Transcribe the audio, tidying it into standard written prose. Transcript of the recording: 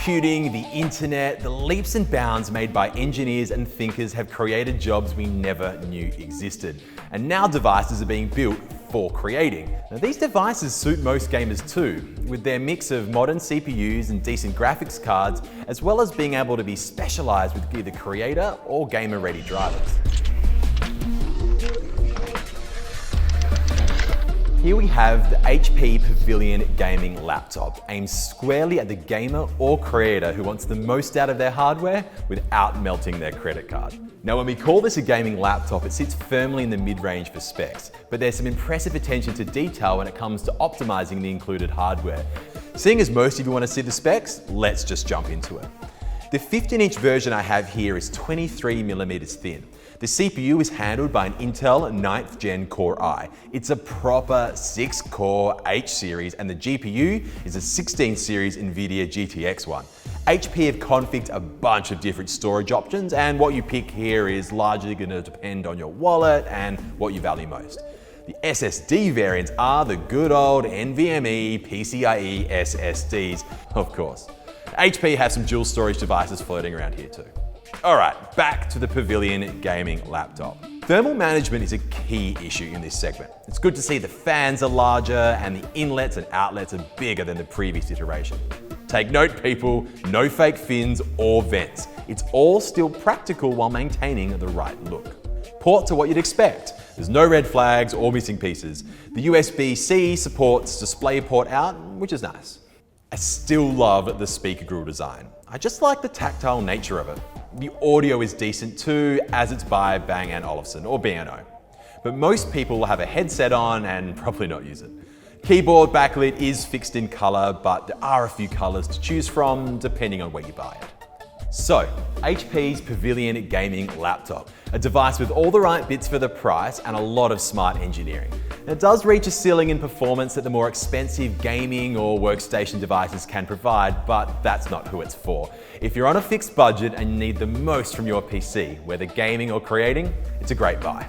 Computing, the internet, the leaps and bounds made by engineers and thinkers have created jobs we never knew existed. And now devices are being built for creating. Now these devices suit most gamers too, with their mix of modern CPUs and decent graphics cards, as well as being able to be specialized with either creator or gamer-ready drivers. Here we have the HP Pavilion gaming laptop, aimed squarely at the gamer or creator who wants the most out of their hardware without melting their credit card. Now when we call this a gaming laptop, it sits firmly in the mid-range for specs, but there's some impressive attention to detail when it comes to optimizing the included hardware. Seeing as most of you want to see the specs, let's just jump into it. The 15-inch version I have here is 23mm thin. The CPU is handled by an Intel 9th Gen Core i. It's a proper 6-core H series, and the GPU is a 16 series NVIDIA GTX one. HP have configured a bunch of different storage options, and what you pick here is largely going to depend on your wallet and what you value most. The SSD variants are the good old NVMe PCIe SSDs, of course. HP has some dual storage devices floating around here too. Alright, back to the Pavilion gaming laptop. Thermal management is a key issue in this segment. It's good to see the fans are larger and the inlets and outlets are bigger than the previous iteration. Take note people, no fake fins or vents. It's all still practical while maintaining the right look. Ports are what you'd expect. There's no red flags or missing pieces. The USB-C supports DisplayPort out, which is nice. I still love the speaker grill design. I just like the tactile nature of it. The audio is decent too, as it's by Bang & Olufsen, or B&O. But most people will have a headset on and probably not use it. Keyboard backlit is fixed in color, but there are a few colors to choose from depending on where you buy it. So, HP's Pavilion gaming laptop, a device with all the right bits for the price and a lot of smart engineering. It does reach a ceiling in performance that the more expensive gaming or workstation devices can provide, but that's not who it's for. If you're on a fixed budget and you need the most from your PC, whether gaming or creating, it's a great buy.